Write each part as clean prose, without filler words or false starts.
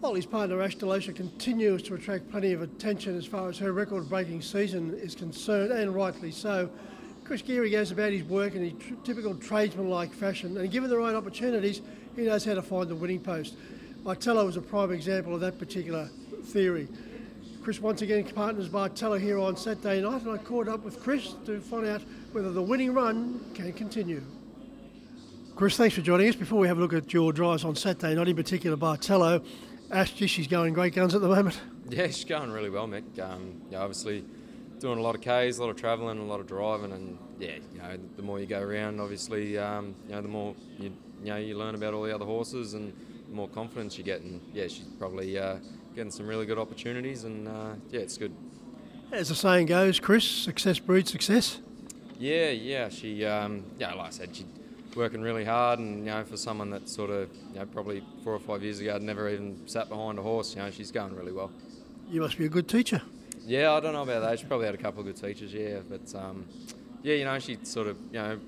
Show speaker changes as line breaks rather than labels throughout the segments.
Well, his partner Ash Delosa continues to attract plenty of attention as far as her record-breaking season is concerned, and rightly so. Chris Geary goes about his work in a typical tradesman-like fashion, and given the right opportunities, he knows how to find the winning post. Bartello was a prime example of that particular theory. Chris once again partners Bartello here on Saturday night, and I caught up with Chris to find out whether the winning run can continue. Chris, thanks for joining us. Before we have a look at your drives on Saturday night, in particular Bartello, Ash, she's going great guns at the moment.
Yeah, she's going really well, Mick. Obviously doing a lot of Ks, a lot of travelling, a lot of driving, and the more you go around, obviously, the more you learn about all the other horses, and the more confidence you get. And she's probably getting some really good opportunities, and it's good.
As the saying goes, Chris, success breeds success.
Yeah. She, like I said, she's working really hard, and for someone that sort of, probably 4 or 5 years ago had never even sat behind a horse, she's going really well.
You must be a good teacher.
Yeah, I don't know about that. She probably had a couple of good teachers, but she sort of,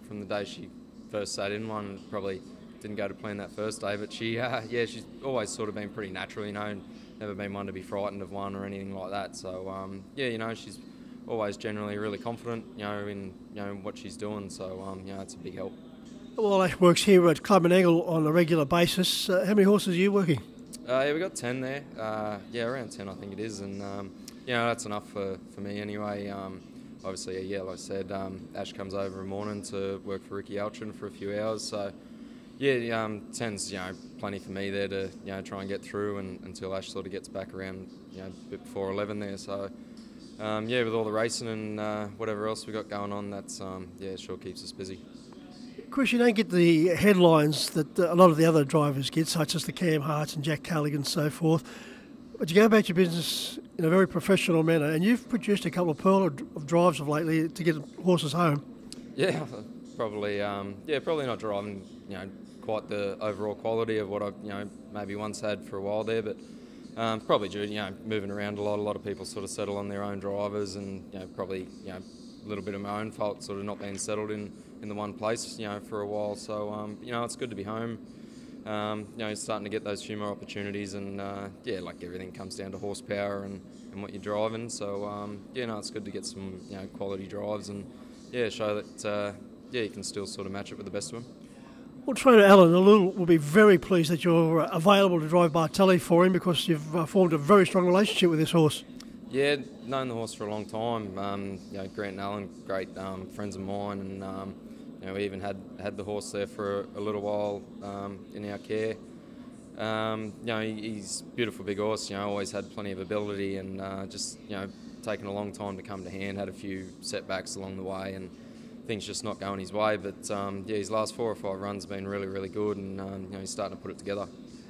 from the day she first sat in one, probably didn't go to plan that first day, but she, she's always sort of been pretty natural, never been one to be frightened of one or anything like that. So, she's always generally really confident, in what she's doing. So, it's a big help.
Well, Ash works here at Club and Angle on a regular basis. How many horses are you working?
We got 10 there. Around 10 I think it is, and that's enough for me anyway. Obviously, like I said, Ash comes over in the morning to work for Ricky Altrin for a few hours. So, 10's plenty for me there to try and get through until Ash sort of gets back around a bit before 11 there. So, with all the racing and whatever else we got going on, that's it sure keeps us busy.
Chris, you don't get the headlines that a lot of the other drivers get, such as the Cam Harts and Jack Carligan and so forth. But you go about your business in a very professional manner, and you've produced a couple of pearl of drives of lately to get horses home.
Yeah, probably. Probably not driving, quite the overall quality of what I, maybe once had for a while there, but probably due, moving around a lot. A lot of people sort of settle on their own drivers, and probably, a little bit of my own fault, sort of not being settled in the one place, for a while. So, it's good to be home. Starting to get those few more opportunities, and like everything comes down to horsepower and what you're driving. So, it's good to get some quality drives and show that you can still sort of match it with the best of them.
Well, trainer Alan Alul will be very pleased that you're available to drive Bartelli for him, because you've formed a very strong relationship with this horse.
Yeah, known the horse for a long time. Grant and Alan, great friends of mine, and we even had the horse there for a little while in our care. He's a beautiful big horse. Always had plenty of ability, and just taken a long time to come to hand. Had a few setbacks along the way, and things just not going his way. But his last 4 or 5 runs have been really, really good, and he's starting to put it together.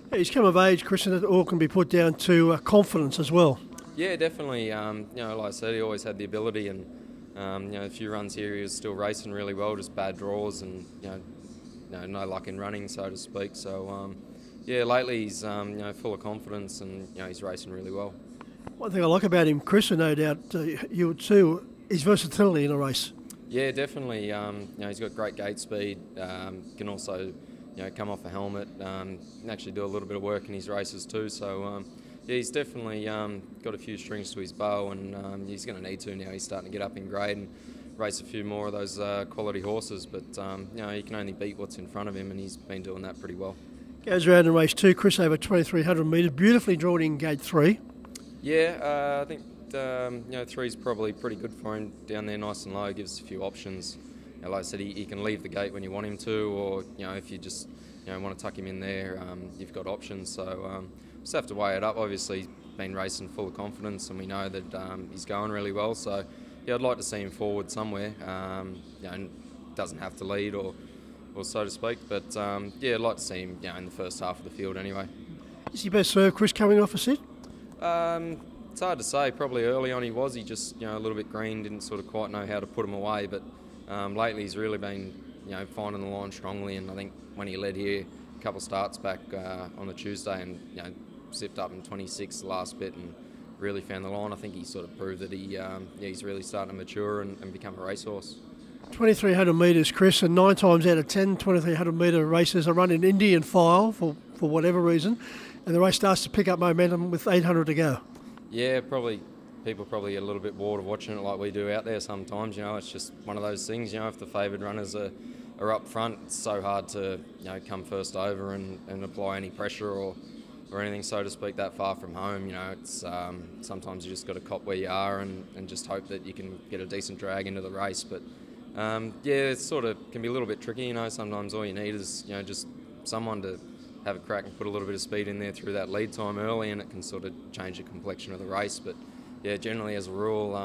Yeah, he's come of age, Chris, and it all can be put down to confidence as well. Yeah,
definitely. Like I said, he always had the ability, and a few runs here he was still racing really well, just bad draws, and no luck in running, so to speak. So lately he's full of confidence, and he's racing really well.
One thing I like about him, Chris, and no doubt you too, is versatility in a race.
Yeah, definitely. He's got great gate speed. Can also come off a helmet. Can actually do a little bit of work in his races too. So. He's definitely got a few strings to his bow, and he's going to need to now. He's starting to get up in grade and race a few more of those quality horses, but he can only beat what's in front of him, and he's been doing that pretty well.
Goes around in race 2, Chris, over 2,300 metres, beautifully drawn in gate 3.
Yeah, I think 3's probably pretty good for him down there, nice and low, gives a few options. Like I said, he can leave the gate when you want him to, or if you just want to tuck him in there, you've got options. So. Just have to weigh it up. Obviously, he's been racing full of confidence, and we know that he's going really well. So, I'd like to see him forward somewhere. Doesn't have to lead or so to speak, but I'd like to see him in the first half of the field anyway.
Is he best served, Chris, coming off a sit?
It's hard to say. Probably early on he was. He just a little bit green, didn't sort of quite know how to put him away. But lately he's really been finding the line strongly, and I think when he led here a couple of starts back on the Tuesday, and zipped up in 26 the last bit and really found the line. I think he sort of proved that he's really starting to mature and become a racehorse.
2,300 metres, Chris, and 9 times out of 10, 2,300 metre races are run in Indian file for whatever reason. and the race starts to pick up momentum with 800 to go.
Yeah, probably. People probably get a little bit bored of watching it like we do out there sometimes. It's just one of those things. If the favoured runners are up front, it's so hard to come first over and apply any pressure or anything, so to speak, that far from home. It's sometimes you just got to cop where you are and just hope that you can get a decent drag into the race. But it sort of can be a little bit tricky. Sometimes all you need is just someone to have a crack and put a little bit of speed in there through that lead time early, and it can sort of change the complexion of the race. But yeah, generally as a rule,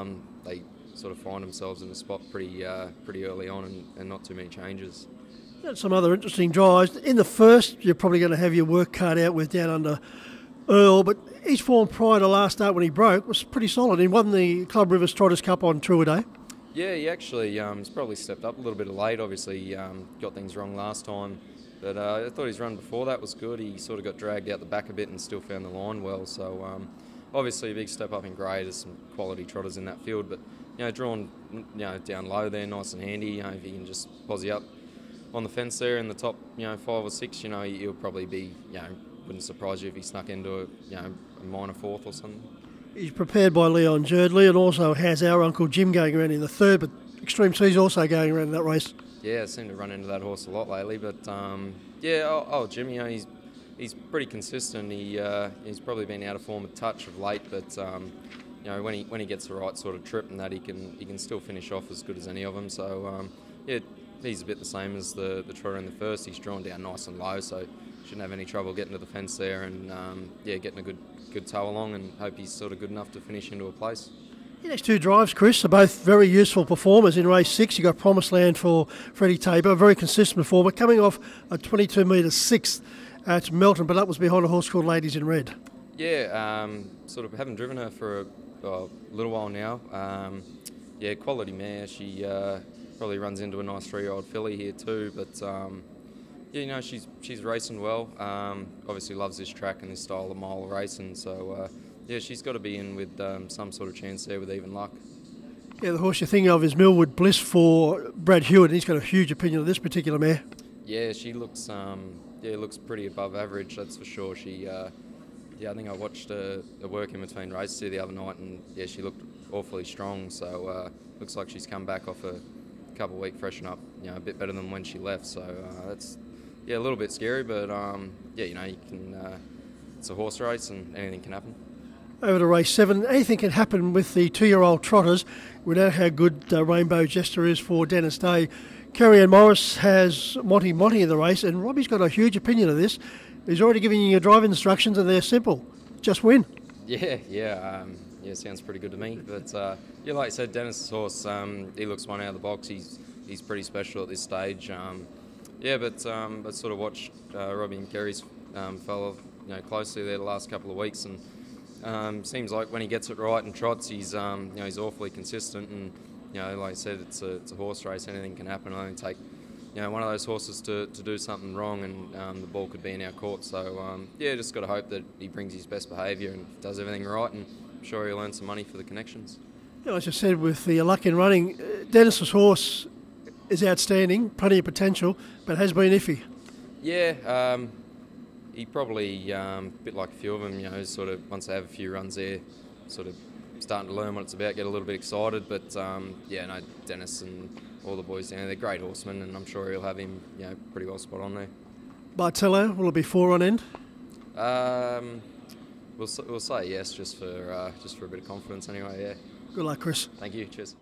they sort of find themselves in the spot pretty early on and not too many changes.
Got some other interesting drives. In the first, you're probably going to have your work cut out with Down Under Earl, but his form prior to last start when he broke was pretty solid. He won the Club Rivers Trotters Cup on True Day.
Yeah, he actually he's probably stepped up a little bit late. Obviously, he got things wrong last time, but I thought his run before that was good. He sort of got dragged out the back a bit and still found the line well. So obviously a big step up in grade. There's some quality trotters in that field, but drawn down low there, nice and handy. If he can just posse up on the fence there in the top 5 or 6, he'll probably be wouldn't surprise you if he snuck into a minor 4th or something.
He's prepared by Leon Girdley and also has our Uncle Jim going around in the 3rd, but Extreme C's also going around in that race.
Yeah, I seem to run into that horse a lot lately, but Jim, he's pretty consistent. He's probably been out of form a touch of late, but when he gets the right sort of trip and that, he can still finish off as good as any of them. So he's a bit the same as the trotter in the first. He's drawn down nice and low, so shouldn't have any trouble getting to the fence there and getting a good tow along, and hope he's sort of good enough to finish into a place.
The next 2 drives, Chris, are both very useful performers. In race 6, you've got Promised Land for Freddie Tabor, a very consistent performer, coming off a 22 metre 6th at Melton, but that was behind a horse called Ladies in Red.
Yeah, sort of haven't driven her for a little while now. Quality mare. She probably runs into a nice 3-year-old filly here too, but she's racing well. Obviously loves this track and this style of mile racing, so she's got to be in with some sort of chance there with even luck.
Yeah, the horse you're thinking of is Millwood Bliss for Brad Hewitt, and he's got a huge opinion of this particular mare.
Yeah, she looks looks pretty above average, that's for sure. She I think I watched a work in between races here the other night, and she looked awfully strong. So looks like she's come back off a couple of week freshen up, a bit better than when she left. So that's a little bit scary, but you can. It's a horse race, and anything can happen.
Over to race 7, anything can happen with the 2-year-old trotters. We know how good Rainbow Jester is for Dennis Day. Kerry Ann Morris has Monty in the race, and Robbie's got a huge opinion of this. He's already giving you your driving instructions, and they're simple. Just win.
Yeah, sounds pretty good to me. But like I said, Dennis's horse, he looks one out of the box. He's pretty special at this stage. But sort of watched Robbie and Kerry's fella closely there the last couple of weeks, and seems like when he gets it right and trots, he's awfully consistent. And like I said, it's a horse race. Anything can happen. I only take one of those horses to do something wrong, and the ball could be in our court. So just got to hope that he brings his best behaviour and does everything right, and I'm sure he'll earn some money for the connections. As
I said, with the luck in running, Dennis's horse is outstanding, plenty of potential, but has been iffy.
Yeah, he probably, a bit like a few of them, sort of once they have a few runs there, sort of starting to learn what it's about, get a little bit excited. But Dennis and all the boys down there, they're great horsemen, and I'm sure he'll have him, pretty well spot on there.
Bartello, will it be 4 on end?
We'll say yes, just for a bit of confidence anyway. Yeah.
Good luck, Chris.
Thank you. Cheers.